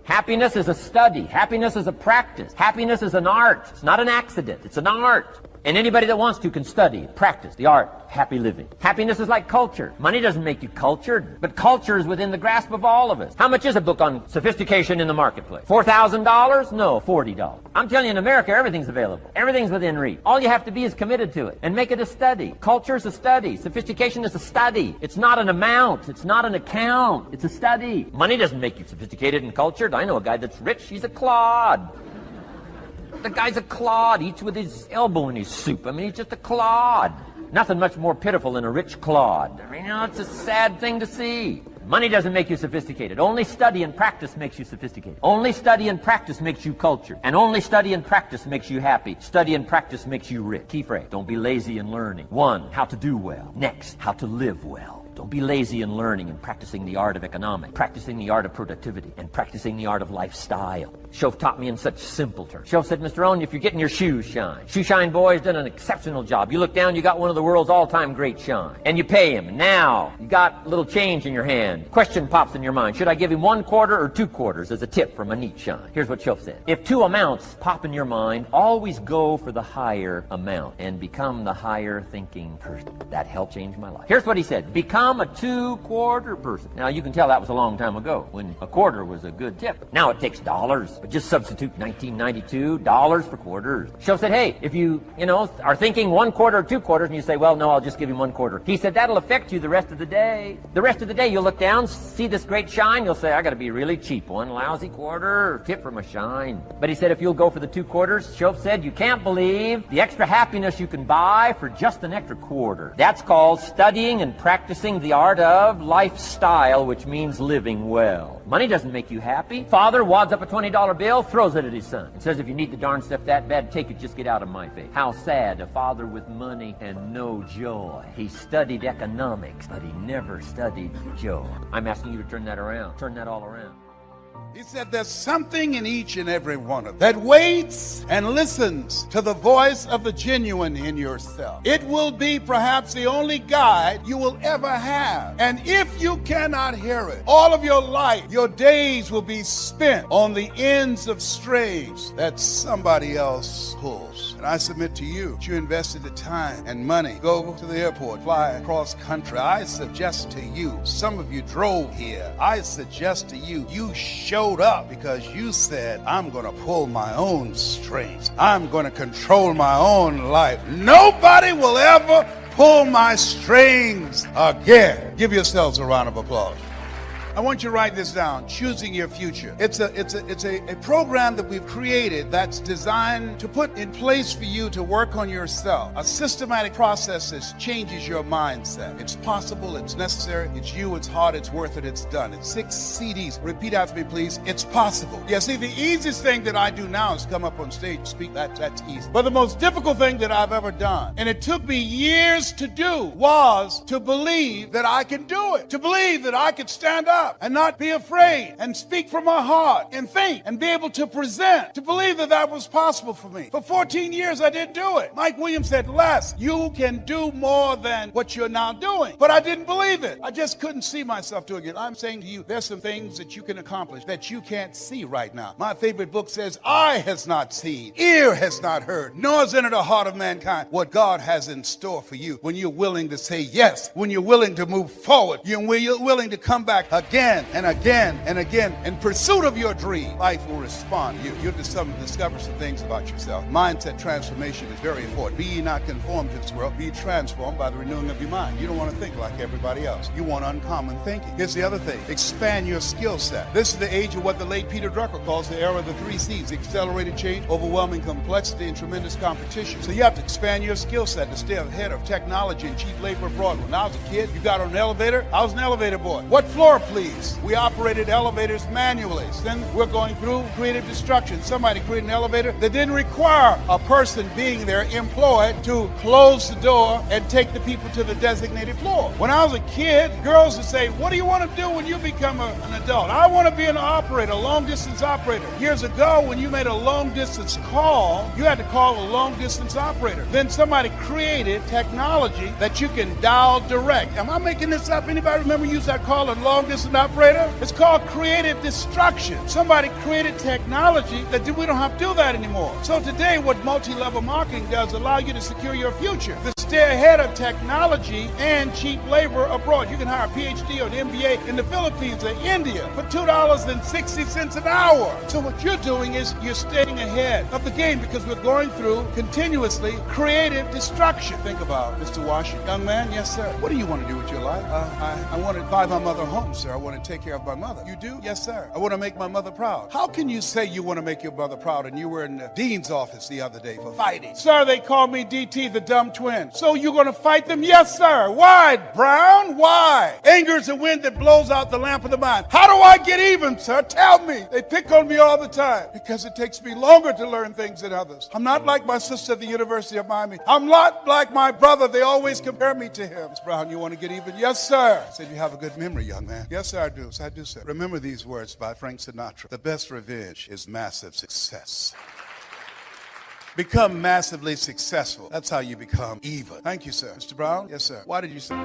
Happiness is a study. Happiness is a practice. Happiness is an art. It's not an accident. It's an art. And anybody that wants to can study, practice the art of happy living. Happiness is like culture. Money doesn't make you cultured, but culture is within the grasp of all of us. How much is a book on sophistication in the marketplace? $4,000? No, $40. I'm telling you, in America, everything's available. Everything's within reach. All you have to be is committed to it and make it a study. Culture is a study. Sophistication is a study. It's not an amount. It's not an account. It's a study. Money doesn't make you sophisticated and cultured. I know a guy that's rich. He's a clod. The guy's a clod, eats with his elbow in his soup. I mean, he's just a clod. Nothing much more pitiful than a rich clod. I mean, it's a sad thing to see. Money doesn't make you sophisticated. Only study and practice makes you sophisticated. Only study and practice makes you cultured. And only study and practice makes you happy. Study and practice makes you rich. Key phrase, don't be lazy in learning. 1, how to do well. Next, how to live well. Don't be lazy in learning and practicing the art of economics, practicing the art of productivity, and practicing the art of lifestyle. Shove taught me in such simple terms. Shove said, Mr. Rohn, if you're getting your shoes shine. Shoe Shine Boy's done an exceptional job. You look down, you got one of the world's all-time great shine. And you pay him. Now, you got a little change in your hand. Question pops in your mind. Should I give him 1 quarter or 2 quarters as a tip from a neat shine? Here's what Shove said. If 2 amounts pop in your mind, always go for the higher amount and become the higher thinking person. That helped change my life. Here's what he said. Become a 2-quarter person. Now, you can tell that was a long time ago when a quarter was a good tip. Now it takes dollars. But just substitute 1992 dollars for quarters. Shove said, hey, if you are thinking 1 quarter or 2 quarters, and you say, well, no, I'll just give him 1 quarter. He said, that'll affect you the rest of the day. The rest of the day, you'll look down, see this great shine, you'll say, I got to be really cheap. 1 lousy quarter, tip from a shine. But he said, if you'll go for the 2 quarters, Shove said, you can't believe the extra happiness you can buy for just an extra quarter. That's called studying and practicing the art of lifestyle, which means living well. Money doesn't make you happy. Father wads up a $20 bill, throws it at his son, and says, if you need the darn stuff that bad, take it, just get out of my face. How sad, a father with money and no joy. He studied economics, but he never studied joy. I'm asking you to turn that around. Turn that all around. He said there's something in each and every one of them that waits and listens to the voice of the genuine in yourself. It will be perhaps the only guide you will ever have. And if you cannot hear it, all of your life, your days will be spent on the ends of strings that somebody else pulls. And I submit to you, that you invested the time and money, go to the airport, fly across country. I suggest to you, some of you drove here. I suggest to you, you showed up because you said, I'm going to pull my own strings. I'm going to control my own life. Nobody will ever pull my strings again. Give yourselves a round of applause. I want you to write this down, Choosing Your Future. It's a program that we've created that's designed to put in place for you to work on yourself. A systematic process that changes your mindset. It's possible, it's necessary, it's you, it's hard, it's worth it, it's done. It's 6 CDs. Repeat after me, please. It's possible. Yeah, see, the easiest thing that I do now is come up on stage and speak. That's easy. But the most difficult thing that I've ever done, and it took me years to do, was to believe that I can do it. To believe that I could stand up and not be afraid and speak from my heart and think and be able to present, to believe that that was possible for me. For 14 years, I didn't do it. Mike Williams said, Les, you can do more than what you're now doing. But I didn't believe it. I just couldn't see myself doing it. I'm saying to you, there's some things that you can accomplish that you can't see right now. My favorite book says, eye has not seen, ear has not heard, nor has entered the heart of mankind what God has in store for you when you're willing to say yes, when you're willing to move forward, when you're willing to come back again and again and again in pursuit of your dream. Life will respond to you. You'll discover some things about yourself. Mindset transformation is very important. Be ye not conformed to this world. Be transformed by the renewing of your mind. You don't want to think like everybody else. You want uncommon thinking. Here's the other thing. Expand your skill set. This is the age of what the late Peter Drucker calls the era of the 3 C's. Accelerated change, overwhelming complexity, and tremendous competition. So you have to expand your skill set to stay ahead of technology and cheap labor abroad. When I was a kid, you got on an elevator. I was an elevator boy. What floor, please? We operated elevators manually. Then we're going through creative destruction. Somebody created an elevator that didn't require a person being there employed to close the door and take the people to the designated floor. When I was a kid, girls would say, what do you want to do when you become an adult? I want to be an operator, a long-distance operator. Years ago, when you made a long-distance call, you had to call a long-distance operator. Then somebody created technology that you can dial direct. Am I making this up? Anybody remember you used to call a long-distance button operator. It's called creative destruction. Somebody created technology that we don't have to do that anymore. So today, what multi-level marketing does allow you to secure your future. To stay ahead of technology and cheap labor abroad. You can hire a PhD or an MBA in the Philippines or India for $2.60 an hour. So what you're doing is you're staying ahead of the game because we're going through continuously creative destruction. Think about Mr. Washington. Young man, yes, sir. What do you want to do with your life? I want to buy my mother a home, sir. I want to take care of my mother. You do? Yes, sir. I want to make my mother proud. How can you say you want to make your mother proud and you were in the dean's office the other day for fighting? Sir, they call me DT, the dumb twin. So you're going to fight them? Yes, sir. Why, Brown? Why? Anger is the wind that blows out the lamp of the mind. How do I get even, sir? Tell me. They pick on me all the time because it takes me longer to learn things than others. I'm not like my sister at the University of Miami. I'm not like my brother. They always compare me to him. Ms. Brown, you want to get even? Yes, sir. I said, you have a good memory, young man. Yes, sir, I do. So I do, sir. Remember these words by Frank Sinatra. The best revenge is massive success. Become massively successful. That's how you become even. Thank you, sir. Mr. Brown? Yes, sir. Why did you say?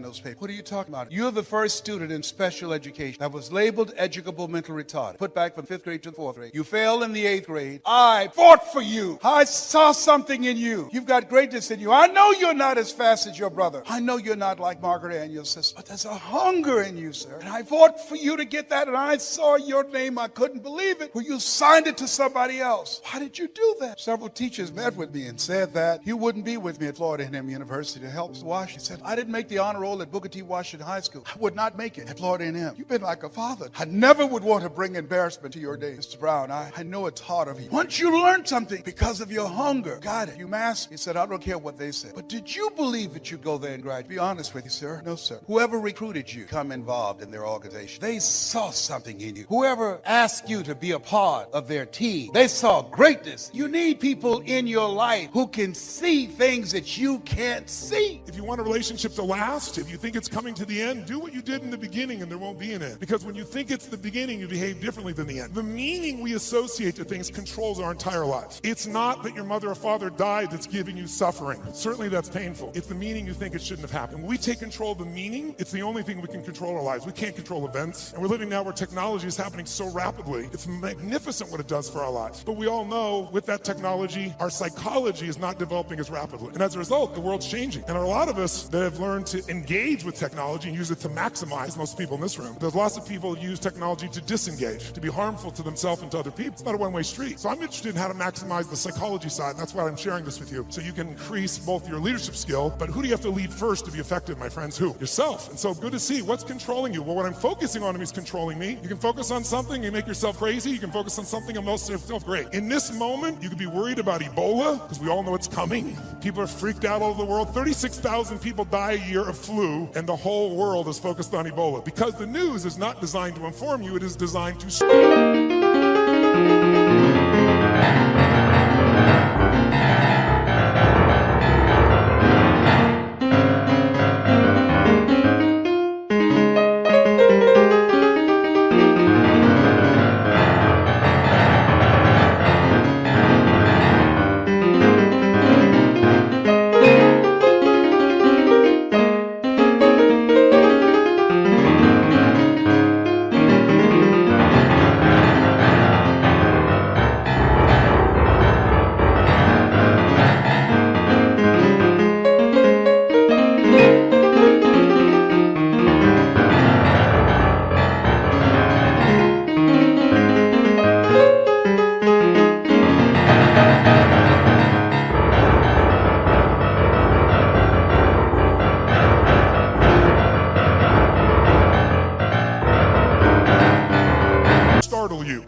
Those papers. What are you talking about? You're the first student in special education that was labeled educable mental retarded. Put back from 5th grade to 4th grade. You failed in the 8th grade. I fought for you. I saw something in you. You've got greatness in you. I know you're not as fast as your brother. I know you're not like Margaret Ann, your sister. But there's a hunger in you, sir. And I fought for you to get that, and I saw your name. I couldn't believe it. Well, you signed it to somebody else. Why did you do that? Several teachers met with me and said that you wouldn't be with me at Florida A&M University to help Washington. Said, I didn't make the honor roll at Booker T. Washington High School. I would not make it at Florida A&M. You've been like a father. I never would want to bring embarrassment to your day. Mr. Brown, I know it's hard of you. Once you learn something because of your hunger, got it. You masked. He said, I don't care what they said. But did you believe that you'd go there and graduate? Be honest with you, sir. No, sir. Whoever recruited you, come involved in their organization. They saw something in you. Whoever asked you to be a part of their team, they saw greatness. You need people in your life who can see things that you can't see. If you want a relationship to last, if you think it's coming to the end, do what you did in the beginning and there won't be an end. Because when you think it's the beginning, you behave differently than the end. The meaning we associate to things controls our entire lives. It's not that your mother or father died that's giving you suffering. Certainly that's painful. It's the meaning you think it shouldn't have happened. When we take control of the meaning, it's the only thing we can control our lives. We can't control events. And we're living now where technology is happening so rapidly. It's magnificent what it does for our lives. But we all know with that technology, our psychology is not developing as rapidly. And as a result, the world's changing. And a lot of us that have learned to engage with technology and use it to maximize, most people in this room, there's lots of people who use technology to disengage, to be harmful to themselves and to other people. It's not a one-way street. So I'm interested in how to maximize the psychology side, and that's why I'm sharing this with you. So you can increase both your leadership skill, but who do you have to lead first to be effective, my friends? Who? Yourself. And so good to see what's controlling you. Well, what I'm focusing on is controlling me. You can focus on something and make yourself crazy. You can focus on something and make yourself great. In this moment, you could be worried about Ebola, because we all know it's coming. People are freaked out all over the world. 36,000 people die a year of flu, and the whole world is focused on Ebola. Because the news is not designed to inform you, it is designed to...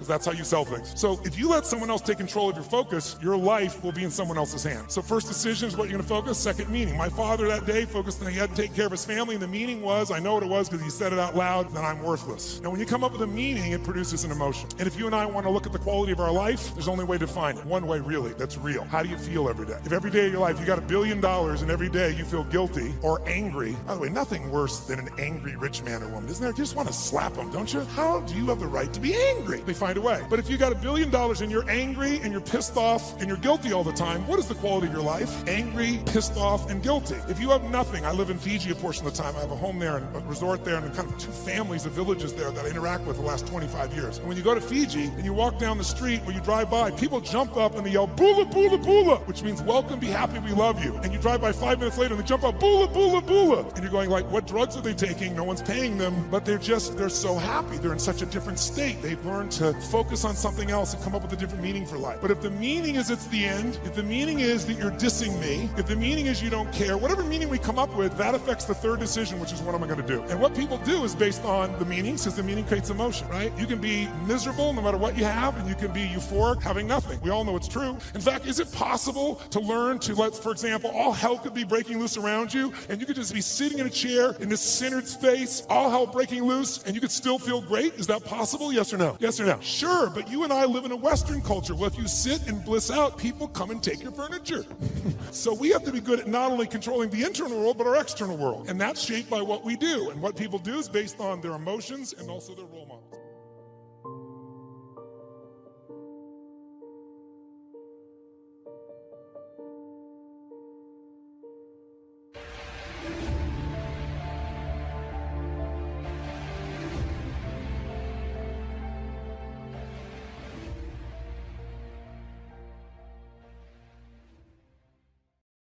because that's how you sell things. So if you let someone else take control of your focus, your life will be in someone else's hands. So first decision is what you're going to focus. Second, meaning. My father that day focused on he had to take care of his family, and the meaning was, I know what it was because he said it out loud, that I'm worthless. Now when you come up with a meaning, it produces an emotion. And if you and I want to look at the quality of our life, there's only a way to define it. One way really, that's real. How do you feel every day? If every day of your life you got $1 billion and every day you feel guilty or angry, by the way, nothing worse than an angry rich man or woman, isn't there? You just want to slap them, don't you? How do you have the right to be angry? They find a way. But if you got $1 billion and you're angry and you're pissed off and you're guilty all the time, what is the quality of your life? Angry, pissed off, and guilty. If you have nothing, I live in Fiji a portion of the time. I have a home there and a resort there and kind of 2 families of villages there that I interact with the last 25 years. And when you go to Fiji and you walk down the street or you drive by, people jump up and they yell, "Bula, bula, bula," which means welcome, be happy, we love you. And you drive by 5 minutes later and they jump up, "Bula, bula, bula." And you're going like, what drugs are they taking? No one's paying them, but they're so happy. They're in such a different state. They've learned to focus on something else and come up with a different meaning for life. But if the meaning is it's the end, if the meaning is that you're dissing me, if the meaning is you don't care, whatever meaning we come up with, that affects the third decision, which is what am I going to do? And what people do is based on the meaning, because the meaning creates emotion, right? You can be miserable no matter what you have, and you can be euphoric having nothing. We all know it's true. In fact, is it possible to learn to let, for example, all hell could be breaking loose around you, and you could just be sitting in a chair in this centered space, all hell breaking loose, and you could still feel great? Is that possible? Yes or no? Yes or no? Sure, but you and I live in a Western culture. Well, if you sit and bliss out, people come and take your furniture. So we have to be good at not only controlling the internal world, but our external world. And that's shaped by what we do. And what people do is based on their emotions and also their role models.